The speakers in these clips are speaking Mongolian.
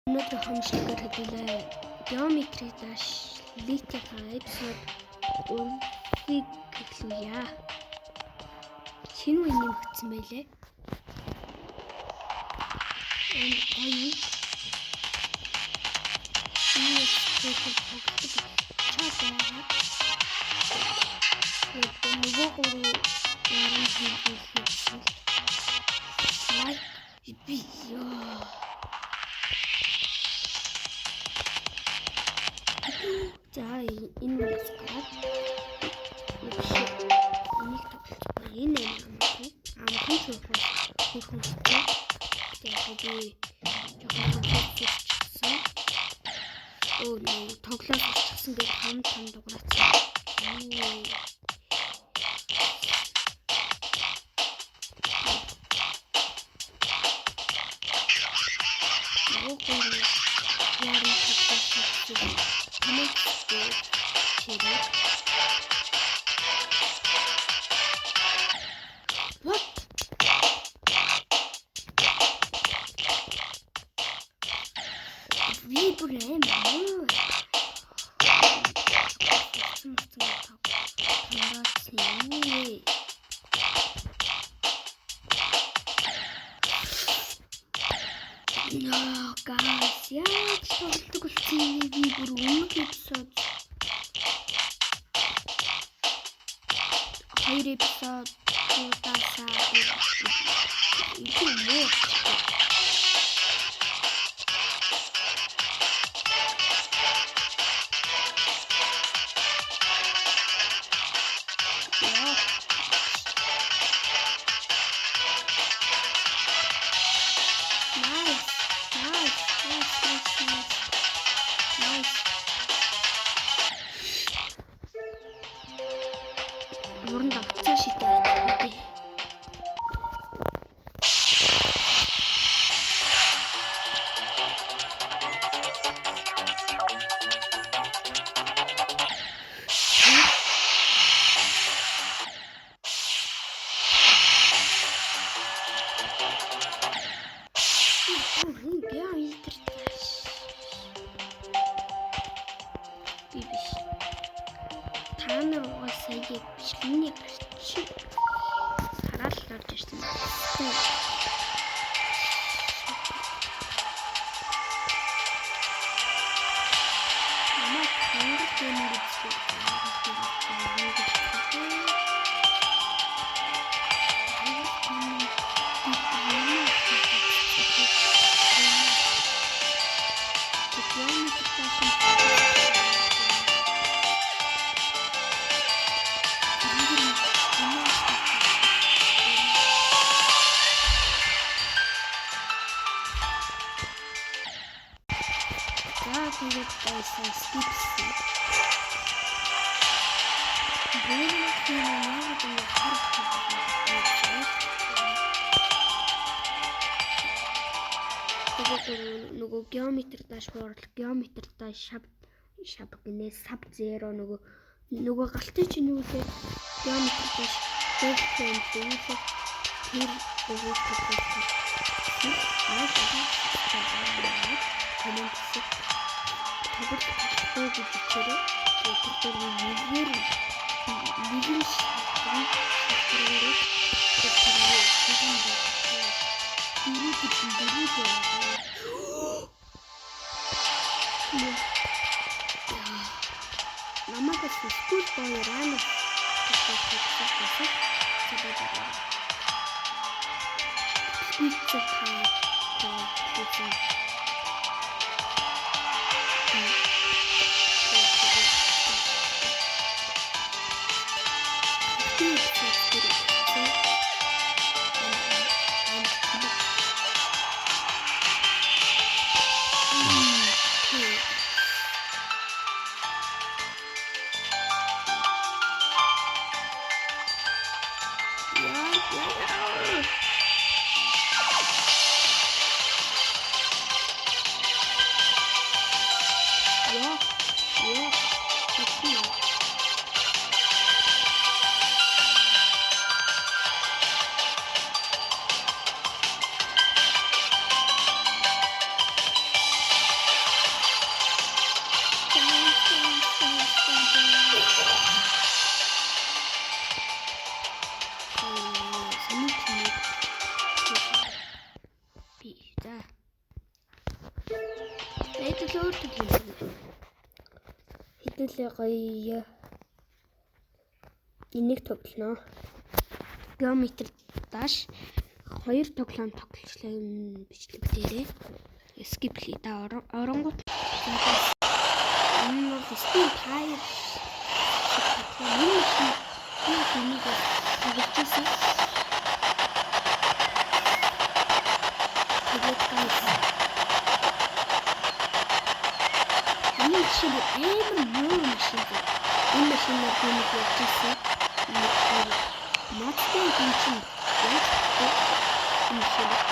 Өнөөдөр хомшлогоор хэдүүлээ. Geometry Dash Elite-ийн эпизод 3-ыг эхлүүлье. Шинэ үе нэмэгдсэн байлээ. Энэ гоё. Энэ спешиал тоглолт чаатаа. Нөгөө гурав яран хийлгсэн. Лайк видео. За энэ бас гараад энийг тоглохгүй энэ амархан зөвхөн хөрхөнтэй яг би жоохон хөрхөсөн. Тоглоод болчихсон гэж 5 дугаарцсан. What? We blame you. No, guys, яаж тоглодог болсон би бүр өмнөх эпизод 2 эпизод удаасаа ийм уран давцаа шидээ. Танар уусаа яг бичлэгийн гарч хараал орж ирсэн. Намайг хангах юм гэж тэгээд байсан скипс. Нөгөө geometry dashboard, geometry dash shab гинэ sub 0 нөгөө галтын чинь юу вэ? Geometry dash дээр тэр намайг скул боёраа Хэдүүлээ өөр төрлөө. Хэдүүлээ гоё. Энийг тоглоно. Геометр dash 2 тоглоом тоглочлаа юм бичлэг дээрээ. Skip хийе да оронгууд. Энэ бол Steam Fire энийг тоглочихсон. Тэгээд guys. Энэ шиг амар муу машин. Энэ машинаар гүмж явчихсан. Модтой юм чинь. Энэ шиг.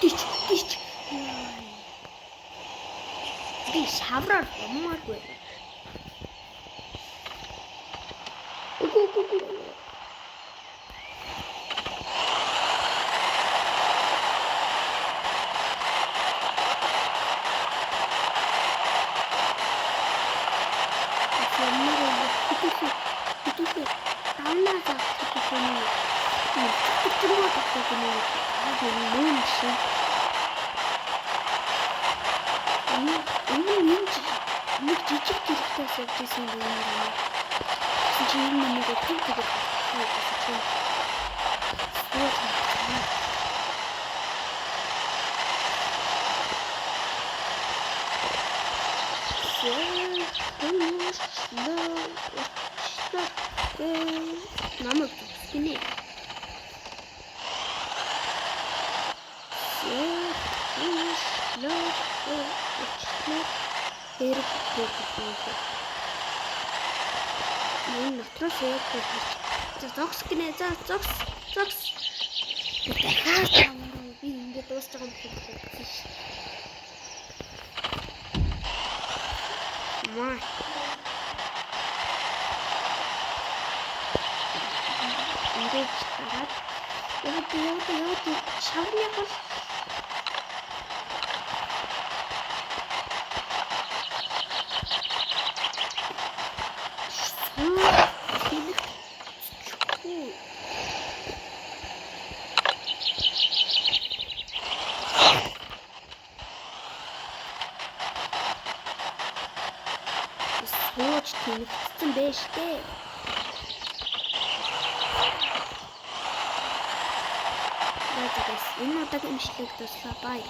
Дич. Би шавраар бомооргүй. Үгүй. Нэг жижиг гэрэлтэй сувжсэн юм байна. Чи энэ нэг төгтөг хийсэн. Намайг гинэ. Энэ натрас яг зогс гинэ. Зогс. Дахиад би ингээд дуусч байгаа юм шиг байна. Маа. Ингээд тараад яваад шавны гол сууж тэнэгцсэн байж тээ. Энэ удаагийн имшлэг дуслаа. Бай.